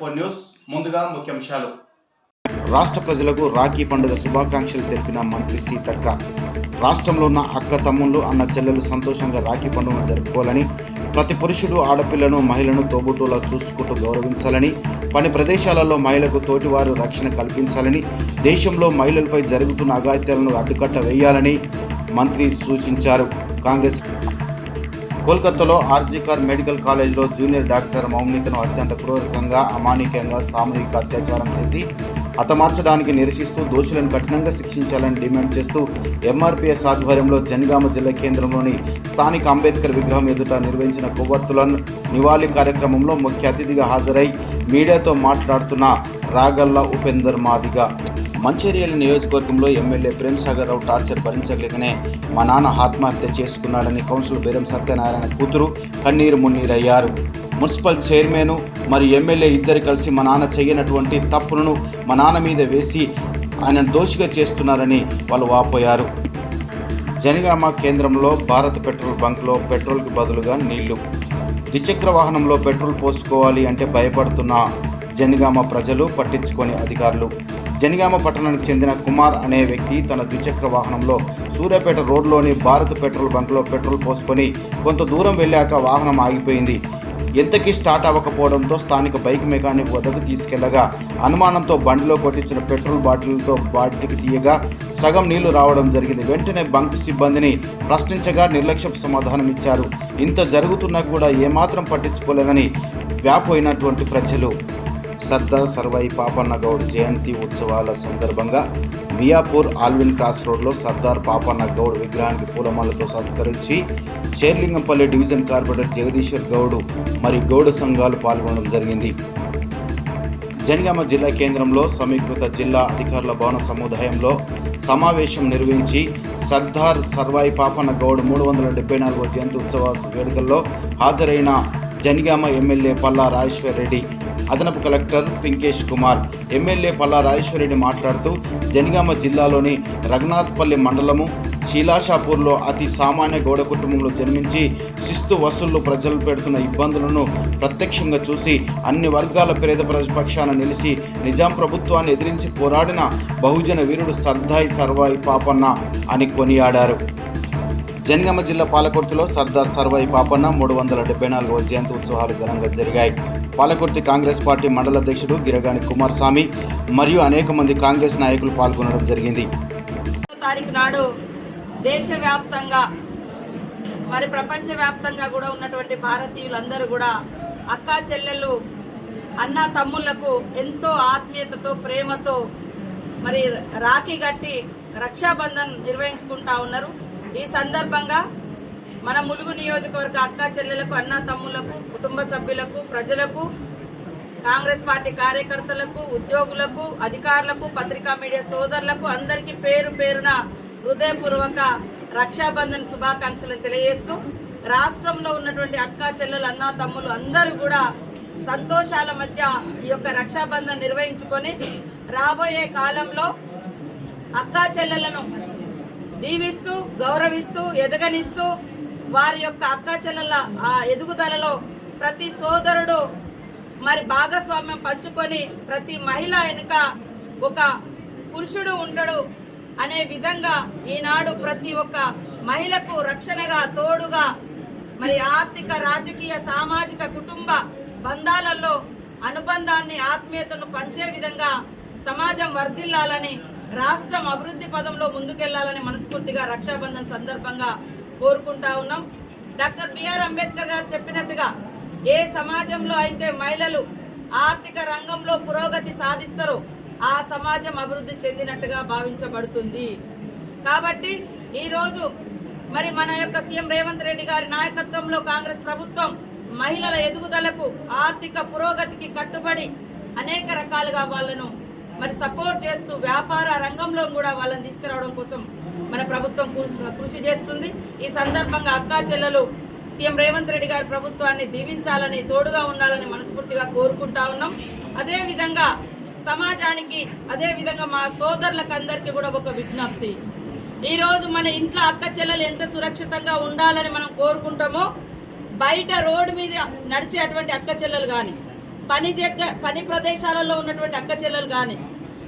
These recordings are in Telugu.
24 న్యూస్ ముందుగా ముఖ్యాంశాలు. రాష్ట్ర ప్రజలకు రాఖీ పండుగ శుభాకాంక్షలు తెలిపిన మంత్రి సీతక్క. రాష్ట్రంలో ఉన్న అక్క తమ్ముళ్ళు అన్న చెల్లెలు సంతోషంగా రాఖీ పండుగను జరుపుకోవాలని, ప్రతి పురుషుడు ఆడపిల్లను మహిళను తోబుట్టులా చూసుకుంటూ గౌరవించాలని, పని ప్రదేశాలలో మహిళలకు తోటివారు రక్షణ కల్పించాలని, దేశంలో మహిళలపై జరుగుతున్న అఘాయిత్యాలను అడ్డుకట్ట వేయాలని మంత్రి సూచించారు. కాంగ్రెస్ కోల్కతాలో ఆర్జీకర్ మెడికల్ కాలేజ్లో జూనియర్ డాక్టర్ మౌనితను అత్యంత క్రూరంగా అమానికంగా సామూహిక అత్యాచారం చేసి హతమార్చడానికి నిరసిస్తూ దోషులను కఠినంగా శిక్షించాలని డిమాండ్ చేస్తూ ఎంఆర్పీఎస్ ఆధ్వర్యంలో జనగామ జిల్లా కేంద్రంలోని స్థానిక అంబేద్కర్ విగ్రహం ఎదుట నిర్వహించిన కొవ్వొత్తుల నివాళి కార్యక్రమంలో ముఖ్య అతిథిగా హాజరై మీడియాతో మాట్లాడుతున్న రాగల్ల ఉపేందర్ మాదిగ, మంచిర్యాల నియోజకవర్గంలో ఎమ్మెల్యే ప్రేమ్సాగర్ రావు టార్చర్ భరించలేకనే మా నాన్న ఆత్మహత్య చేసుకున్నాడని కౌన్సిలర్ బేరం సత్యనారాయణ కూతురు కన్నీరు మున్నీరయ్యారు. మున్సిపల్ చైర్మన్ మరియు ఎమ్మెల్యే ఇద్దరు కలిసి మా నాన్న చేయనటువంటి తప్పులను మా నాన్న మీద వేసి ఆయన దోషిగా చేస్తున్నారని వాళ్ళు వాపోయారు. జనగామ కేంద్రంలో భారత్ పెట్రోల్ బంక్లో పెట్రోల్కి బదులుగా నీళ్లు. ద్విచక్ర వాహనంలో పెట్రోల్ పోసుకోవాలి అంటే భయపడుతున్న జనగామ ప్రజలు, పట్టించుకొని అధికారులు. జనగామ పట్టణానికి చెందిన కుమార్ అనే వ్యక్తి తన ద్విచక్ర వాహనంలో సూర్యాపేట రోడ్లోని భారత్ పెట్రోల్ బంక్లో పెట్రోల్ పోసుకొని కొంత దూరం వెళ్ళాక వాహనం ఆగిపోయింది. ఎంతకీ స్టార్ట్ అవ్వకపోవడంతో స్థానిక బైక్ మెకానిక్ వద్దకు తీసుకెళ్లగా అనుమానంతో బండిలో కొట్టించిన పెట్రోల్ బాటిల్తో బాటిల్కి తీయగా సగం నీళ్లు రావడం జరిగింది. వెంటనే బంక్ సిబ్బందిని ప్రశ్నించగా నిర్లక్ష్యపు సమాధానం ఇచ్చారు. ఇంత జరుగుతున్నా కూడా ఏమాత్రం పట్టించుకోలేదని వ్యాపోయినటువంటి ప్రజలు. సర్దార్ సర్వాయి పాపన్న గౌడ్ జయంతి ఉత్సవాల సందర్భంగా మియాపూర్ ఆల్విన్ క్రాస్ రోడ్లో సర్దార్ పాపన్న గౌడ్ విగ్రహానికి పూలమాలతో సత్కరించి షేర్లింగంపల్లి డివిజన్ కార్పొరేటర్ జగదీశ్వర్ గౌడ్ మరియు గౌడ సంఘాలు పాల్గొనడం జరిగింది. జనగామ జిల్లా కేంద్రంలో సమీకృత జిల్లా అధికారుల భవన సముదాయంలో సమావేశం నిర్వహించి సర్దార్ సర్వాయి పాపన్న గౌడ్ 374వ జయంతి ఉత్సవ వేడుకల్లో హాజరైన జనగామ ఎమ్మెల్యే పల్లా రాజేశ్వర్ రెడ్డి, అదనపు కలెక్టర్ పింకేష్ కుమార్, ఎమ్మెల్యే పల్లా రాజేశ్వర్ రెడ్డి మాట్లాడుతూ జనగామ జిల్లాలోని రఘునాథ్పల్లి మండలము శీలాషాపూర్లో అతి సామాన్య గౌడ కుటుంబంలో జన్మించి శిస్తు వసూళ్లు ప్రజలు పెడుతున్న ఇబ్బందులను ప్రత్యక్షంగా చూసి అన్ని వర్గాల పేద ప్రజపక్షాన నిలిచి నిజాం ప్రభుత్వాన్ని ఎదిరించి పోరాడిన బహుజన వీరుడు సర్దార్ సర్వాయి పాపన్న అని కొనియాడారు. జనగామ జిల్లా పాలకుర్తిలో సర్దార్ సర్వాయి పాపన్న 374వ జయంతి ఉత్సవాలు ఘనంగా జరిగాయి. పాలకుర్తి కాంగ్రెస్ పార్టీ మండల అధ్యక్షుడు గిరగాని కుమారస్వామి మరియు అనేక మంది కాంగ్రెస్ నాయకులు పాల్గొనడం జరిగింది. తారీఖు నాడు దేశవ్యాప్తంగా మరి ప్రపంచవ్యాప్తంగా కూడా ఉన్నటువంటి భారతీయులందరూ కూడా అక్కా చెల్లెళ్ళు, అన్న తమ్ముళ్లకు ఎంతో ఆత్మీయతతో ప్రేమతో మరి రాఖీ కట్టి రక్షాబంధన్ నిర్వహించుకుంటా ఉన్నారు. ఈ సందర్భంగా మన ములుగు నియోజకవర్గ అక్కా చెల్లెలకు, అన్న తమ్ముళ్లకు, కుటుంబ సభ్యులకు, ప్రజలకు, కాంగ్రెస్ పార్టీ కార్యకర్తలకు, ఉద్యోగులకు, అధికారులకు, పత్రికా మీడియా సోదరులకు అందరికీ పేరు పేరున హృదయపూర్వక రక్షాబంధన్ శుభాకాంక్షలు తెలియజేస్తూ రాష్ట్రంలో ఉన్నటువంటి అక్కా చెల్లెలు, అన్న తమ్ములు అందరూ కూడా సంతోషాల మధ్య ఈ యొక్క రక్షాబంధన్ నిర్వహించుకొని రాబోయే కాలంలో అక్కా చెల్లెలను దీవిస్తూ, గౌరవిస్తూ, ఎదగనిస్తూ వారి యొక్క అక్కా చెల్లెల ఆ ఎదుగుదలలో ప్రతి సోదరుడు మరి భాగస్వామ్యం పంచుకొని ప్రతి మహిళ వెనుక ఒక పురుషుడు ఉంటాడు అనే విధంగా ఈనాడు ప్రతి ఒక్క మహిళకు రక్షణగా, తోడుగా మరి ఆర్థిక, రాజకీయ, సామాజిక, కుటుంబ బంధాలలో అనుబంధాన్ని, ఆత్మీయతను పంచే విధంగా సమాజం వర్ధిల్లాలని, రాష్ట్రం అభివృద్ధి పదంలో ముందుకెళ్లాలని మనస్ఫూర్తిగా రక్షాబంధన్ సందర్భంగా కోరుకుంటా ఉన్నాం. డాక్టర్ బిఆర్ అంబేద్కర్ గారు చెప్పినట్టుగా ఏ సమాజంలో అయితే మహిళలు ఆర్థిక రంగంలో పురోగతి సాధిస్తారో ఆ సమాజం అభివృద్ధి చెందినట్టుగా భావించబడుతుంది. కాబట్టి ఈరోజు మరి మన యొక్క సీఎం రేవంత్ రెడ్డి గారి నాయకత్వంలో కాంగ్రెస్ ప్రభుత్వం మహిళల ఎదుగుదలకు, ఆర్థిక పురోగతికి కట్టుబడి అనేక రకాలుగా వాళ్ళను మరి సపోర్ట్ చేస్తూ వ్యాపార రంగంలో కూడా వాళ్ళని తీసుకురావడం కోసం మన ప్రభుత్వం కృషి చేస్తుంది. ఈ సందర్భంగా అక్కా చెల్లెలు సీఎం రేవంత్ రెడ్డి గారి ప్రభుత్వాన్ని దీవించాలని, తోడుగా ఉండాలని మనస్ఫూర్తిగా కోరుకుంటా ఉన్నాం. అదేవిధంగా సమాజానికి, అదేవిధంగా మా సోదరులకు అందరికీ కూడా ఒక విజ్ఞప్తి. ఈరోజు మన ఇంట్లో అక్క చెల్లెలు ఎంత సురక్షితంగా ఉండాలని మనం కోరుకుంటామో, బయట రోడ్డు మీద నడిచేటువంటి అక్క చెల్లెలు కానీ, పని ప్రదేశాలలో ఉన్నటువంటి అక్క చెల్లెలు కానీ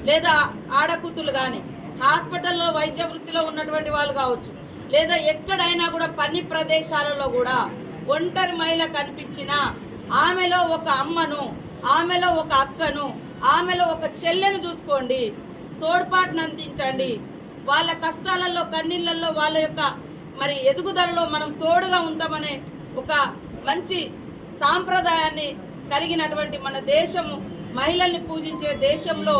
లేదా ఆడకూతులు కానీ హాస్పిటల్లో వైద్య వృత్తిలో ఉన్నటువంటి వాళ్ళు కావచ్చు, లేదా ఎక్కడైనా కూడా పని ప్రదేశాలలో కూడా ఒంటరి మహిళ కనిపించినా ఆమెలో ఒక అమ్మను, ఆమెలో ఒక అక్కను, ఆమెలో ఒక చెల్లెను చూసుకోండి, తోడ్పాటును అందించండి. వాళ్ళ కష్టాలలో కన్నీళ్ళల్లో వాళ్ళ యొక్క మరి ఎదుగుదలలో మనం తోడుగా ఉంటామనే ఒక మంచి సాంప్రదాయాన్ని కలిగినటువంటి మన దేశము, మహిళల్ని పూజించే దేశంలో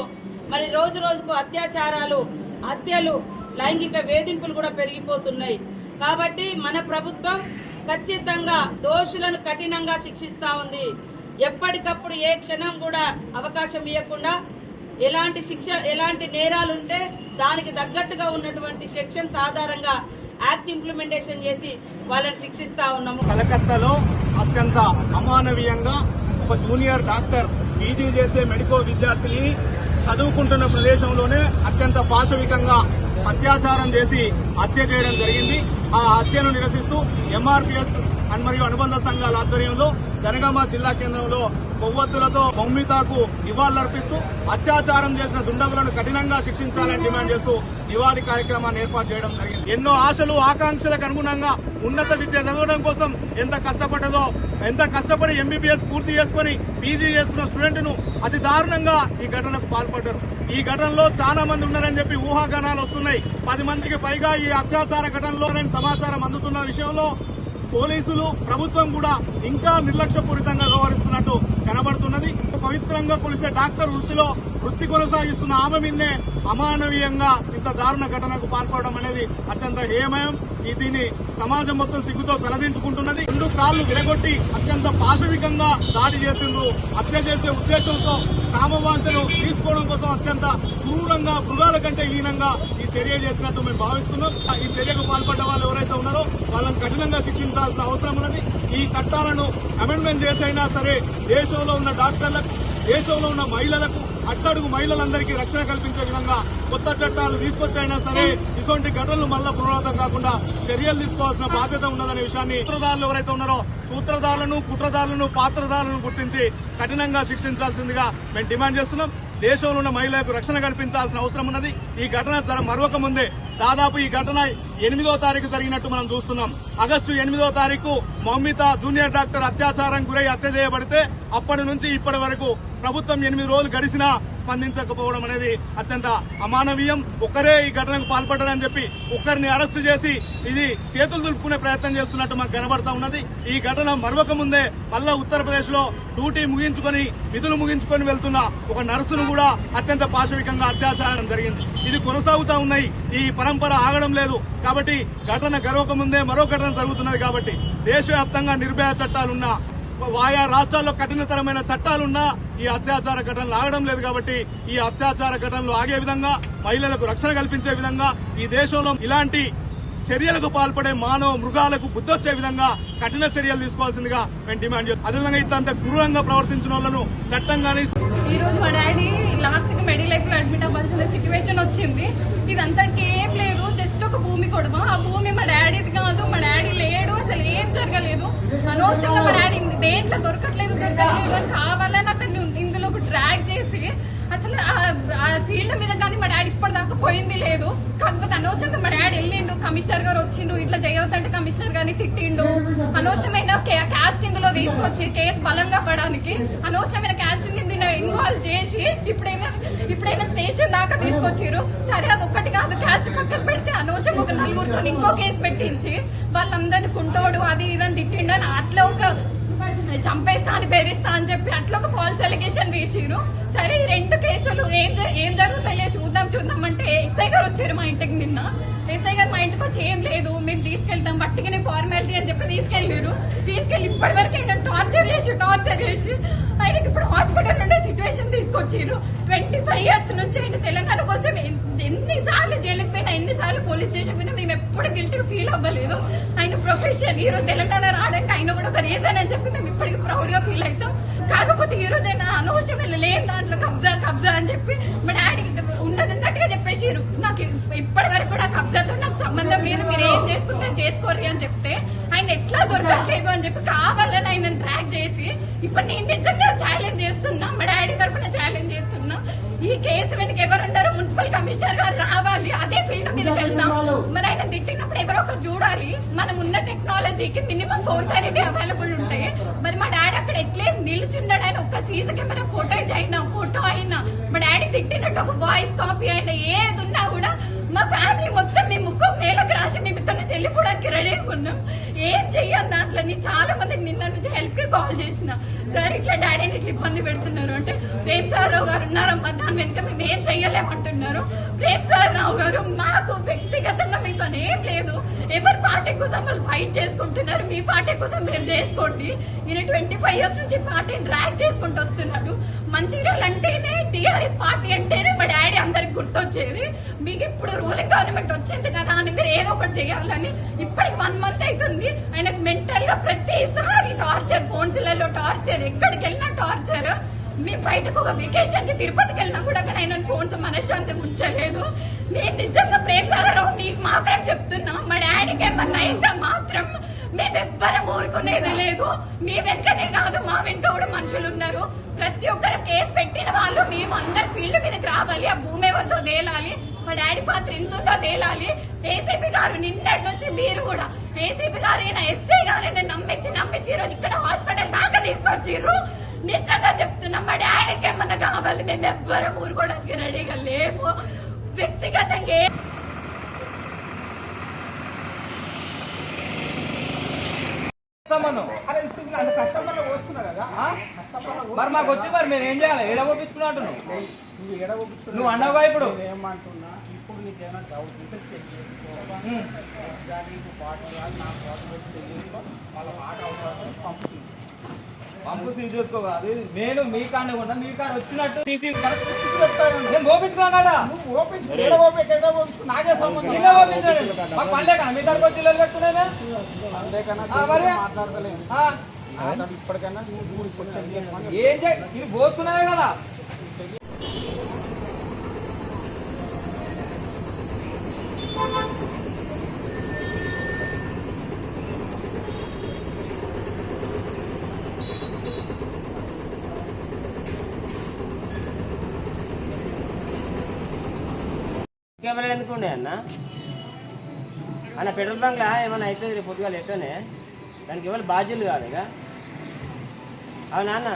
మరి రోజు రోజుకు అత్యాచారాలు, హత్యలు, లైంగిక వేధింపులు కూడా పెరిగిపోతున్నాయి. కాబట్టి మన ప్రభుత్వం ఖచ్చితంగా దోషులను కఠినంగా శిక్షిస్తూ ఉంది. ఎప్పటికప్పుడు ఏ క్షణం కూడా అవకాశం ఇవ్వకుండా ఎలాంటి నేరాలు ఉంటే దానికి తగ్గట్టుగా ఉన్నటువంటి సెక్షన్స్ ఆధారంగా యాక్ట్ ఇంప్లిమెంటేషన్ చేసి వాళ్ళని శిక్షిస్తా ఉన్నాము. కలకత్తాలో అత్యంత అమానవీయంగా ఒక జూనియర్ డాక్టర్ పీజీ చేసే మెడికల్ విద్యార్థిని చదువుకుంటున్న ప్రదేశంలోనే అత్యంత పాశవికంగా అత్యాచారం చేసి హత్య చేయడం జరిగింది. ఆ హత్యను నిరసిస్తూ ఎంఆర్పీఎస్ మరియు అనుబంధ సంఘాల ఆధ్వర్యంలో జనగామ జిల్లా కేంద్రంలో కొవ్వొత్తులతో మౌమితాకు నివాళులర్పిస్తూ అత్యాచారం చేసిన దుండగులను కఠినంగా శిక్షించాలని డిమాండ్ చేస్తూ నివాళి కార్యక్రమాన్ని ఏర్పాటు చేయడం జరిగింది. ఎన్నో ఆశలు, ఆకాంక్షలకు అనుగుణంగా ఉన్నత విద్య చదవడం కోసం ఎంత కష్టపడి ఎంబీబీఎస్ పూర్తి చేసుకుని పీజీ చేస్తున్న స్టూడెంట్ ను అతి దారుణంగా ఈ ఘటనకు పాల్పడ్డారు. ఈ ఘటనలో చాలా మంది ఉన్నారని చెప్పి ఊహాగానాలు వస్తున్నాయి. 10 మందికి పైగా ఈ అత్యాచార ఘటనలో సమాచారం అందుతున్న విషయంలో పోలీసులు, ప్రభుత్వం కూడా ఇంకా నిర్లక్ష్యపూరితంగా వ్యవహరిస్తున్నట్టు కనబడుతున్నది. పవిత్రంగా కొలిసే డాక్టర్ వృత్తి కొనసాగిస్తున్న ఆమె మీదే అమానవీయంగా ఇంత దారుణ ఘటనకు పాల్పడడం అనేది అత్యంత హేయమయం. దీన్ని సమాజం మొత్తం సిగ్గుతో తలదించుకుంటున్నది. 2 కాళ్లు విరగొట్టి అత్యంత పాశవికంగా దాడి చేసిండ్రు. హత్య చేసే ఉద్దేశంతో కామవాంఛను తీర్చుకోవడం కోసం అత్యంత క్రూరంగా, మృగాల కంటే హీనంగా ఈ చర్య చేసినట్టు మేము భావిస్తున్నాం. ఈ చర్యకు పాల్పడ్డ వాళ్ళు ఎవరైతే ఉన్నారో వాళ్ళని కఠినంగా శిక్షించాల్సిన అవసరం ఉన్నది. ఈ చట్టాలను అమెండ్మెంట్ చేసైనా సరే దేశంలో ఉన్న డాక్టర్లకు, దేశంలో ఉన్న మహిళలకు, అట్టడుగు మహిళలందరికీ రక్షణ కల్పించే విధంగా కొత్త చట్టాలు తీసుకొచ్చైనా సరే ఇటువంటి ఘటనలు మళ్ళా పునరావృతం కాకుండా చర్యలు తీసుకోవాల్సిన బాధ్యత ఉన్నదనే విషయాన్ని సూత్రధారులు ఎవరైతే ఉన్నారో సూత్రధారులను, కుట్రధారులను, పాత్రధారులను గుర్తించి కఠినంగా శిక్షించాల్సిందిగా మేము డిమాండ్ చేస్తున్నాం. దేశంలో ఉన్న మహిళలకు రక్షణ కల్పించాల్సిన అవసరం ఉన్నది. ఈ ఘటన మరొక ముందే దాదాపు ఈ ఘటన 8వ తారీఖు జరిగినట్టు మనం చూస్తున్నాం. ఆగస్టు 8వ తారీఖు మౌమిత జూనియర్ డాక్టర్ అత్యాచారం గురై హత్య చేయబడితే అప్పటి నుంచి ఇప్పటి వరకు ప్రభుత్వం 8 రోజులు గడిచినా స్పందించకపోవడం అనేది అత్యంత అమానవీయం. ఒక్కరే ఈ ఘటనకు పాల్పడ్డారని చెప్పి ఒక్కరిని అరెస్టు చేసి ఇది చేతులు దులుపుకునే ప్రయత్నం చేస్తున్నట్టు మాకు కనబడతా ఉన్నది. ఈ ఘటన మరొక ముందే మళ్ళా ఉత్తరప్రదేశ్ లో డ్యూటీ ముగించుకొని, విధులు ముగించుకొని వెళ్తున్న ఒక నర్సును కూడా అత్యంత పాశవికంగా అత్యాచారం జరిగింది. ఇది కొనసాగుతా ఉన్నాయి. ఈ పరంపర ఆగడం లేదు. కాబట్టి ఘటన గర్వక ముందే మరో ఘటన జరుగుతున్నది. కాబట్టి దేశవ్యాప్తంగా నిర్భయ చట్టాలున్నా, ఆయా రాష్ట్రాల్లో కఠినతరమైన చట్టాలున్నా ఈ అత్యాచార ఘటనలు ఆగడం లేదు. కాబట్టి ఈ అత్యాచార ఘటనలు ఆగే విధంగా, మహిళలకు రక్షణ కల్పించే విధంగా, ఈ దేశంలో ఇలాంటి చర్యలకు పాల్పడే మానవ మృగాలకు బుద్ధొచ్చే విధంగా కఠిన చర్యలు తీసుకోవాల్సిందిగా మేము డిమాండ్ చేస్తాం. అదేవిధంగా ఇంత క్రూరంగా ప్రవర్తించిన వాళ్ళను చట్టంగానే. ఈ రోజు మా డాడీ లాస్ట్ కి మెడిలైఫ్ లో అడ్మిట్ అవ్వాల్సిన సిచ్యువేషన్ వచ్చింది. ఇదంతటికి ఏం లేదు, జస్ట్ ఒక భూమి కొడవ. ఆ భూమి మా డాడీది కాదు, మా డాడీ లేడు, అసలు ఏం జరగలేదు. అనవసరంగా మా డాడీ దేంట్లో దొరకట్లేదు అని కావాలని అతన్ని ఇందులో డ్రాగ్ చేసి అసలు ఆ ఫీల్డ్ మీద కానీ మా డాడీ ఇప్పటిదాకా పోయింది లేదు. కాకపోతే అనవసరంగా మా డాడీ వెళ్ళిండు, కమిషనర్ గారు వచ్చిండు, ఇట్లా చేయవద్దంటే కమిషనర్ గారిని తిట్టిండు. అనవసరమైన క్యాస్ట్ ఇందులో తీసుకొచ్చి కేసు బలంగా పడడానికి అనవసరమైన క్యాస్ట్ ఇన్వాల్వ్ చేసి ఇప్పుడైనా స్టేషన్ దాకా తీసుకొచ్చారు. సరే అది ఒక్కటి కాదు, క్యాస్ట్ పక్కన పెడితే అనవసరంగా ఒక 4 ఇంకో కేసు పెట్టించి వాళ్ళందరినీ కుంటోడు అది ఇదని తిట్టిండు అని అట్లా ఒక చంపేస్తా అని బెదిరిస్తా అని చెప్పి అట్లా ఒక ఫాల్స్ అలిగేషన్ వేసిరు. సరే ఈ 2 కేసులు ఏం జరుగుతాయో చూద్దాం అంటే ఎస్ఐ గారు వచ్చారు మా ఇంటికి నిన్న. ఎస్ఐ గారు మా ఇంటికి వచ్చి ఏం లేదు మేము తీసుకెళ్తాం బట్టిగానే ఫార్మాలిటీ అని చెప్పి తీసుకెళ్లారు. ఇప్పటి వరకు ఆయన టార్చర్ చేసి ఆయనకి ఇప్పుడు హాస్పిటల్ నుండే సిచ్యువేషన్ తీసుకొచ్చారు. 25 years నుంచి ఆయన తెలంగాణ కోసం ఎన్నిసార్లు జైలుకి పోయినా, ఎన్నిసార్లు పోలీస్ స్టేషన్ పోయినా మేము ఎప్పుడు గిల్టీగా ఫీల్ అవ్వలేదు. ఆయన ప్రొఫెషన్ ఈ రోజు తెలంగాణ రావడానికి ఆయన కూడా ఒక రీజన్ అని చెప్పి మేము ఇప్పటికీ ప్రౌడ్ గా ఫీల్ అవుతాం. కాకపోతే ఈ రోజు ఆయన అనవసరం లేని దాంట్లో కబ్జా అని చెప్పి మా డాడీ ఉన్నట్టుగా చెప్పేసారు. నాకు ఇప్పటి వరకు కూడా కబ్జాతో నాకు సంబంధం లేదు, మీరు ఏం చేసుకుంటే చేసుకోరు అని చెప్తే ఆయన ఎట్లా దొరకట్లేదు అని చెప్పి కావాలని ఆయన ట్రాక్ చేసి ఇప్పుడు నేను నిజంగా ఛాలెంజ్ చేస్తున్నా, మా డాడీ తరఫున ఛాలెంజ్ చేస్తున్నా. ఈ కేసు వెనక ఎవరుంటారో మున్సిపల్ కమిషనర్ గారు రావాలి, అదే ఫీల్డ్ మీదకి వెళ్దాం. మరి ఆయన తిట్టినప్పుడు ఎవరో ఒకరు చూడాలి. మనం ఉన్న టెక్నాలజీకి మినిమం ఫోన్ ఫెసిలిటీ అవైలబుల్ ఉంటాయి. మరి మా డాడీ అక్కడ ఎట్లే నిల్చున్నాడు, ఆయన ఒక సీసీ కెమెరా ఫోటేజ్ అయినా ఫోటో అయినా మా డాడీ తిట్టినట్టు ఒక వాయిస్ కాపీ అయినా ఏది ఉన్నా కూడా మా ఫ్యామిలీ మొత్తం మేము ముక్కు నేలకు రాసి మేము ఇతను చెల్లిపోవడానికి రెడీగా ఉన్నాం. ఏం చెయ్యాలి దాంట్లో చాలా మందికి నిన్న నుంచి హెల్ప్ కి కాల్ చేసిన, సార్ ఇట్లా డాడీని ఇట్లా ఇబ్బంది పెడుతున్నారు అంటే ప్రేమ్ సార్ రావు గారు ఉన్నారమ్మా దాని వెనుక మేము ఏం చెయ్యలేమంటున్నారు. ప్రేమ్ సార్ రావు గారు మాకు వ్యక్తిగతంగా మీతో ఏం లేదు, ఎవరి పార్టీ కోసం వాళ్ళు ఫైట్ చేసుకుంటున్నారు, మీ పార్టీ కోసం మీరు చేసుకోండి. ఈయన 25 years నుంచి పార్టీని డ్రాగ్ చేసుకుంటూ వస్తున్నాడు. మంచిర్యాల అంటేనే టీఆర్ఎస్ పార్టీ అంటేనే మా డాడీ అందరికి గుర్తొచ్చేది. మీకు ఇప్పుడు రూలింగ్ గవర్నమెంట్ వచ్చింది కదా అని మీరు ఏదో ఒకటి చేయాలని. ఇప్పటికి 1 month అవుతుంది. ఆయనకు మెంటల్ గా ప్రతిసారి టార్చర్, ఫోన్స్లలో టార్చర్, ఎక్కడికి వెళ్ళినా టార్చర్. మేము బయటకు ఒక వెకేషన్ కి తిరుపతికి వెళ్ళినా కూడా అక్కడ ఆయన ఫోన్స్ మనశ్శాంతిగా ఉంచలేదు. నేను నిజంగా ప్రేమ్ సాగర్ మీకు మాత్రం చెప్తున్నా, మా డాడీకి ఏమన్నా అయిందా మాత్రం మేమెవ్వరం ఊరుకునేది లేదు. మీ వెనకనే కాదు మా వెంట కూడా మనుషులు ఉన్నారు. ప్రతి ఒక్కరు కేసు పెట్టిన వాళ్ళు మేము అందరు ఫీల్డ్ మీదకి రావాలి, ఆ భూమి ఎవరితో తేలాలి, మా డాడీ పాత్ర ఎంతుందో తేలాలి. ఏసీపీ గారు నిన్నటి నుంచి మీరు కూడా ఏసీపీ గారు అయినా ఎస్ఐ గారు నమ్మించి ఈరోజు ఇక్కడ హాస్పిటల్ దాకా తీసుకొచ్చిర్రు. నిజంగా చెప్తున్నా, మా డాడీకి ఏమన్నా కావాలి, మేము ఎవ్వరం ఊరుకోవడానికి రెడీగా లేము. వ్యక్తిగతంగా మరి మాకు వచ్చి మరి మేము ఏం చేయాలి? ఎడగొప్పించుకున్నట్టు నువ్వు అన్నావుగా. ఇప్పుడు ఏమంటున్నా, ఇప్పుడు నీకేమైనా డౌట్ ఉంటే చెక్ చేసుకో, వాళ్ళ మాట అవసరం పంపు సీజ్ చేసుకో కాదు, నేను మీ కాడే ఉన్నా, మీ కాడ వచ్చినట్టు నేను ఓపించుకున్నాడా? నాకే సంబంధం మాకు పల్లె కదా మీ దగ్గరకు వచ్చి పెట్టుకున్నా ఇప్పటికైనా ఏం చే ఇది పోసుకున్నదే కదా. కెమెరా ఎందుకు ఉండే అన్న పెట్రోల్ బంక్లా ఏమైనా అయితే రేపు పొద్దుగా ఎట్టనే దానికి ఎవరు బాధ్యులు కాదు ఇక. అవు నాన్న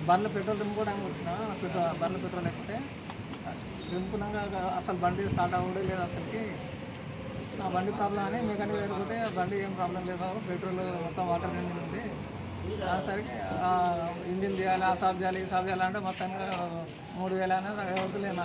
బండ్ల పెట్రోల్ దింపుకోవడానికి వచ్చిన బండ్ల పెట్రోల్ లేకపోతే దింపుకున్నాక అసలు బండి స్టార్ట్ అవ్వడే లేదు. అసలుకి నా బండి ప్రాబ్లం అని మెకానిక్ లేకపోతే బండి ఏం ప్రాబ్లం లేదు, పెట్రోల్ మొత్తం వాటర్ ఇంజిన్ ఉంది. సరికి ఇంజిన్ చేయాలి, ఆ సాఫ్ చేయాలి, ఈ సాఫ్ చేయాలంటే మొత్తంగా 3000 అనేది అవుతులేనా.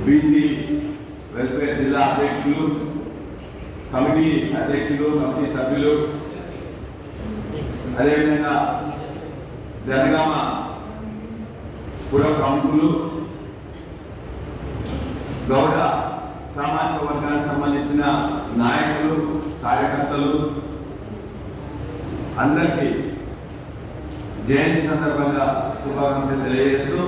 బీసీ వెల్ఫేర్ జిల్లా అధ్యక్షులు, కమిటీ అధ్యక్షులు, కమిటీ సభ్యులు, అదేవిధంగా జనగామ పుర ప్రముఖులు, గౌడ సామాజిక వర్గానికి సంబంధించిన నాయకులు, కార్యకర్తలు అందరికీ జయంతి సందర్భంగా శుభాకాంక్షలు తెలియజేస్తూ,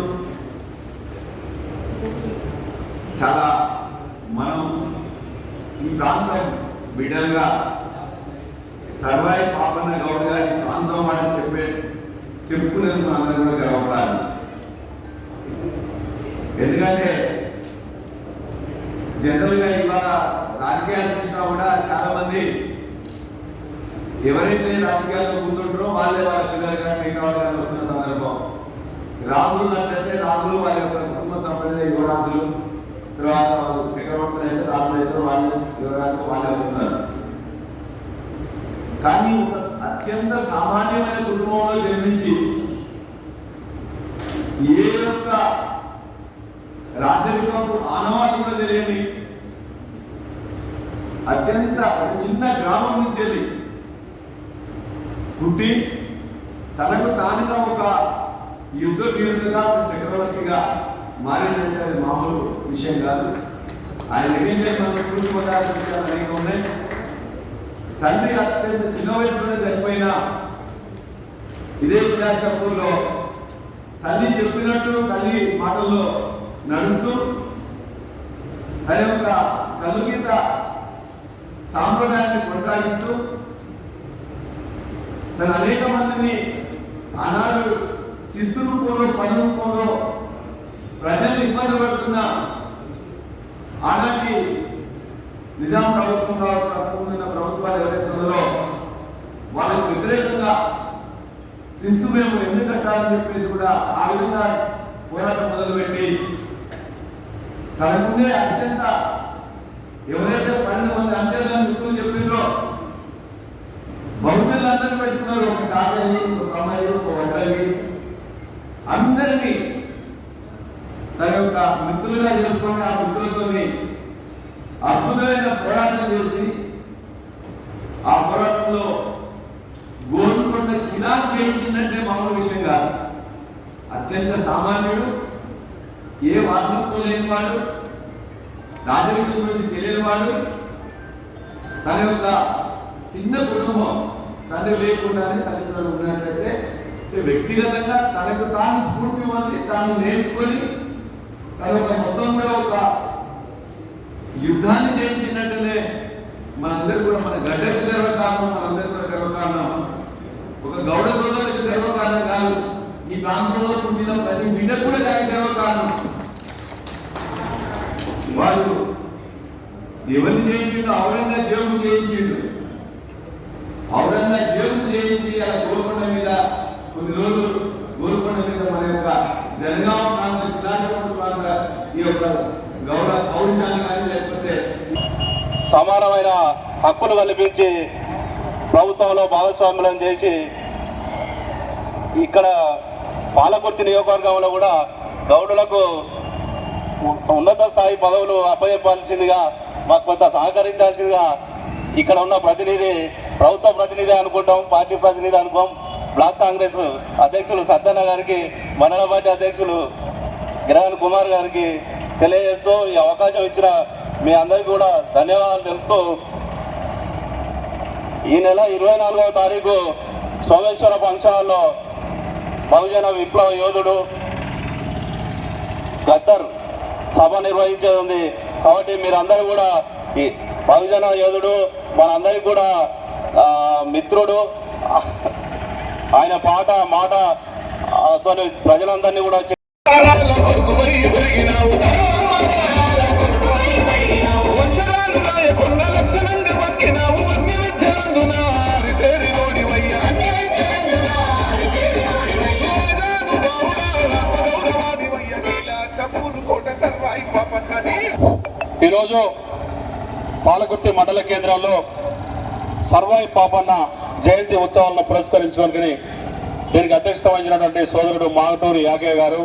చాలా మనం ఈ ప్రాంతం బిడ్డలుగా సర్వాయి పాపన్న గౌడ్ గారి ప్రాంతం అని చెప్పుకునేందుకు మనందరం కూడా గర్వపడాలి. ఎందుకంటే జనరల్గా ఇవాళ రాజకీయాలు చూసినా కూడా చాలా మంది ఎవరైతే రాజకీయాల్లో ముందుంటారో వాళ్ళే వాళ్ళ పిల్లలు కానీ మిగతా వాళ్ళు కానీ వస్తున్న సందర్భం. రాజులు ఉన్నట్లయితే రాజులు వాళ్ళ యొక్క కుటుంబ సంప్రదాయ యువరాజులు తర్వాత వాళ్ళు చక్రవర్తులు అయితే రాజులు అయితే వాళ్ళ వివరాలు వాళ్ళే అవుతున్నారు. కానీ ఒక అత్యంత సామాన్యమైన కుటుంబంలో జన్మించి ఏ యొక్క రాజరికపు ఆనవాళ్ళు కూడా తెలియని అత్యంత ఒక చిన్న గ్రామం నుంచి వెళ్ళి పుట్టి తనకు తానుగా ఒక యుద్ధ వీరుడుగా ఒక చక్రవర్తిగా మారినట్టు అది మామూలు విషయం కాదు. ఆయన ఎన్నికలు మన స్కూల్ పొందాల్సిన విషయాలు అనేక ఉన్నాయి. తండ్రి అత్యంత చిన్న వయసులోనే చనిపోయిన ఇదే విలాసపూర్లో తల్లి చెప్పినట్టు తల్లి మాటల్లో నడుస్తూ తన యొక్క కలుగీత సాంప్రదాయాన్ని కొనసాగిస్తూ తన అనేక మందిని ఆనాడు శిస్తు రూపంలో పని రూపంలో ప్రజలు ఇబ్బంది పడుతున్న ఆనాటి నిజాం ప్రభుత్వం కావచ్చు, అప్పుడున్న ప్రభుత్వాలు ఎవరైతే ఉన్నారో వాళ్ళకు వ్యతిరేకంగా శిస్తు మేము ఎందుకు కట్టాలని చెప్పేసి కూడా ఆ విధంగా పోరాటం మొదలుపెట్టి తనకుండే అత్యంత ఎవరైతే 12 మంది అంత్యంగా మిత్రులు చెప్పిండ్రో బహుజనులందరినీ పెట్టుకున్నారు. ఒక చాకలి, ఒక అమ్మాయి, ఒక వడ్డలి అందరినీ తన యొక్క మిత్రులుగా చేసుకొని ఆ మిత్రులతో అద్భుతమైన పోరాటం చేసి ఆ పోరాటంలో గోల్కొండ కిలా చేయించిందంటే మామూలు విషయం కాదు. అత్యంత సామాన్యుడు, ఏ వారసత్వం లేనివాడు, రాజరికం గురించి తెలియనివాడు, తన యొక్క చిన్న కుటుంబం తండ్రి లేకుండానే తల్లిదండ్రులు ఉన్నట్లయితే వ్యక్తిగతంగా తనకు తాను స్ఫూర్తి పొంది తాను నేర్చుకొని తన యొక్క మొత్తం కూడా ఒక యుద్ధాన్ని చేయించినట్టునే మనందరూ కూడా మన గడ్డకు గర్వకారణం, మనందరూ కూడా గర్వకారణం. ఒక గౌడ సోదరులకు గర్వకారణం కాదు, ఈ ప్రాంతంలో పుట్టిన ప్రతి బిడ్డకు కూడా గర్వకారణం. వారు ఎవరిని చేయించిండు? ఔరంగజేబును చేయించిండు. ఔరంగజేబును చేయించి అలా గోల్కొండ మీద కొన్ని రోజులు గోల్కొండ మీద మన యొక్క జనగాం ప్రాంత విలాసపూర్ ప్రాంత ఈ యొక్క గౌడ పౌరుషాన్ని కానీ లేకపోతే సమానమైన హక్కులు కల్పించి ప్రభుత్వంలో భాగస్వామ్యం చేసి ఇక్కడ పాలకుర్తి నియోజకవర్గంలో కూడా గౌడులకు ఉన్నత స్థాయి పదవులు అప్పచెప్పాల్సిందిగా మాకు కొంత సహకరించాల్సిందిగా ఇక్కడ ఉన్న ప్రతినిధి, ప్రభుత్వ ప్రతినిధి అనుకుంటాం, పార్టీ ప్రతినిధి అనుకోం, బ్లాక్ కాంగ్రెస్ అధ్యక్షులు సత్యన్న గారికి, మండల పార్టీ అధ్యక్షులు గిరాన్ కుమార్ గారికి తెలియజేస్తూ ఈ అవకాశం ఇచ్చిన మీ అందరికీ కూడా ధన్యవాదాలు తెలుపుతూ ఈ నెల 24వ తారీఖు సోమేశ్వర ఫంక్షన్లో బహుజన విప్లవ యోధుడు గద్దర్ సభ నిర్వహించేది ఉంది. కాబట్టి మీరందరూ కూడా ఈ బహుజన యోధుడు మనందరికీ కూడా మిత్రుడు, ఆయన పాట మాట ప్రజలందరినీ కూడా ఈరోజు పాలకుర్తి మండల కేంద్రంలో సర్వాయి పాపన్న జయంతి ఉత్సవాలను పురస్కరించుకొని దీనికి అధ్యక్షత వహించినటువంటి సోదరుడు మాగటూరి యాగయ్య గారు,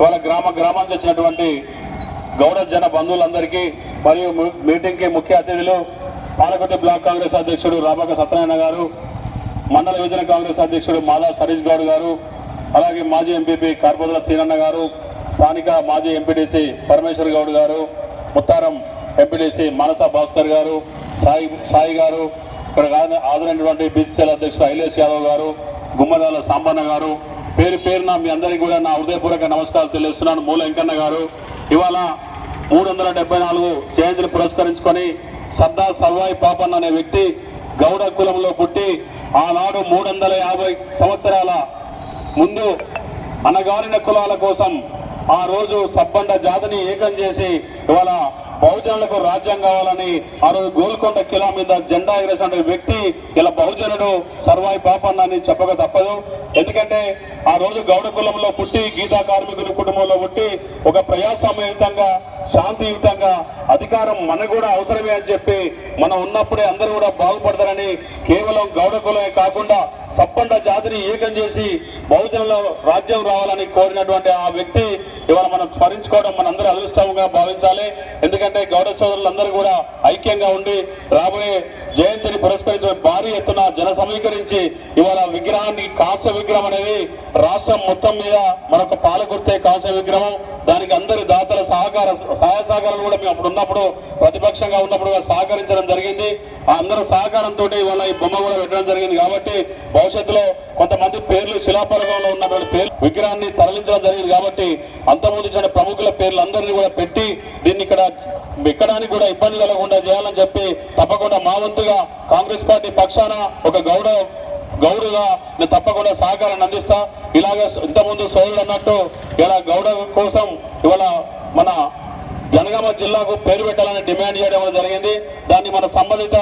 వాళ్ళ గ్రామానికి వచ్చినటువంటి గౌడ జన బంధువులందరికీ మరియు మీటింగ్కి ముఖ్య అతిథులు పాలకుర్తి బ్లాక్ కాంగ్రెస్ అధ్యక్షుడు రాబాక సత్యనారాయణ గారు, మండల విభజన కాంగ్రెస్ అధ్యక్షుడు మాదా సరీష్ గౌడ్ గారు, అలాగే మాజీ ఎంపీపీ కార్పొదల శ్రీనన్న గారు, స్థానిక మాజీ ఎంపీటీసీ పరమేశ్వర్ గౌడ్ గారు, ముత్తారం ఎంపీటీసీ మానస భాస్కర్ గారు, సాయి గారు, ఇక్కడ హాజరైనటువంటి బీసీసీఎల్ అధ్యక్షుడు ఐలేష్ యాదవ్ గారు, గుమ్మదాల సాంబన్న గారు, పేరు పేరున మీ అందరికీ కూడా నా హృదయపూర్వక నమస్కారాలు తెలియజేస్తున్నాను. మూల వెంకన్న గారు, ఇవాళ 374 జయంతిని పురస్కరించుకొని సర్దార్ సర్వాయి పాపన్న అనే వ్యక్తి గౌడ కులంలో పుట్టి ఆనాడు 350 సంవత్సరాల ముందు అనగారిన కులాల కోసం ఆ రోజు సబ్బండ జాతిని ఏకం చేసి ఇవాళ బహుజనులకు రాజ్యం కావాలని ఆ రోజు గోల్కొండ కిలా మీద జెండా ఎగరేసిన వ్యక్తి ఇలా బహుజనుడు సర్వాయి పాపన్న అని చెప్పక తప్పదు. ఎందుకంటే ఆ రోజు గౌడ కులంలో పుట్టి గీతా కార్మికుల కుటుంబంలో పుట్టి ఒక ప్రజాస్వామ్యయుతంగా శాంతియుతంగా అధికారం మనకు కూడా అవసరమే అని చెప్పి మనం ఉన్నప్పుడే అందరూ కూడా బాగుపడతారని కేవలం గౌడ కులమే కాకుండా సబ్బండ జాతిని ఏకం చేసి బహుజనుల రాజ్యం రావాలని కోరినటువంటి ఆ వ్యక్తి ఇవాళ మనం స్మరించుకోవడం మనందరూ అదృష్టంగా భావించాలి. ఎందుకంటే గౌడ సోదరులందరూ కూడా ఐక్యంగా ఉండి రాబోయే జయంతిని పురస్కరించిన భారీ ఎత్తున జన సమీకరించి ఇవాళ విగ్రహాన్ని కాంస్య విగ్రహం అనేది రాష్ట్రం మొత్తం మీద మనకు పాలకుర్తే కాంస్య విగ్రహం. దానికి అందరి దాతల సహాయ సహకారాలు కూడా మేము అప్పుడు ఉన్నప్పుడు ప్రతిపక్షంగా ఉన్నప్పుడు సహకరించడం జరిగింది. ఆ అందరి సహకారంతో ఇవాళ ఈ బొమ్మ కూడా పెట్టడం జరిగింది. కాబట్టి భవిష్యత్తులో కొంతమంది పేర్లు శిలాఫలకంలో ఉన్నటువంటి పేర్లు విగ్రహాన్ని తరలించడం జరిగింది. కాబట్టి అంతకుముందు ఇచ్చిన ప్రముఖుల పేర్లు అందరినీ కూడా పెట్టి దీన్ని ఇక్కడ ఎక్కడానికి కూడా ఇబ్బంది కలగకుండా చేయాలని చెప్పి తప్పకుండా మా వంతుగా కాంగ్రెస్ పార్టీ పక్షాన ఒక గౌడుగా నేను తప్పకుండా సహకారాన్ని అందిస్తా. ఇలాగే ఇంతకుముందు సోదరుడు అన్నట్టు ఇలా గౌడ కోసం ఇవాళ మన జనగామ జిల్లాకు పేరు పెట్టాలని డిమాండ్ చేయడం జరిగింది. దాన్ని మన సంబంధిత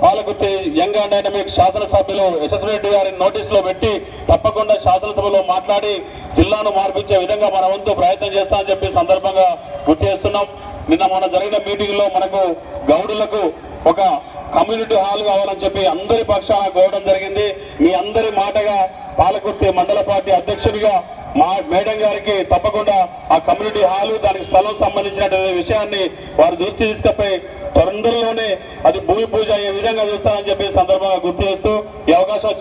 పాలకుర్తి యంగ్ అండ్ డైనమిక్ శాసనసభ్యులు ఎస్ఎస్ రెడ్డి గారి నోటీసులో పెట్టి తప్పకుండా శాసనసభలో మాట్లాడి జిల్లాను మార్పించే విధంగా మన వంతు ప్రయత్నం చేస్తామని చెప్పి సందర్భంగా గుర్తు చేస్తున్నాం. నిన్న మన జరిగిన మీటింగ్ లో మనకు గౌడులకు ఒక కమ్యూనిటీ హాల్ కావాలని చెప్పి అందరి పక్షాన కోరడం జరిగింది. మీ అందరి మాటగా పాలకుర్తి మండల పార్టీ అధ్యక్షుడిగా మా మేడం గారికి తప్పకుండా ఆ కమ్యూనిటీ హాలు దానికి స్థలం సంబంధించినటువంటి విషయాన్ని వారి దృష్టి తీసుకుపోయి తొందరలోనే అది భూమి పూజ అయ్యే విధంగా చూస్తారని చెప్పి సందర్భంగా గుర్తు చేస్తూ ఈ అవకాశం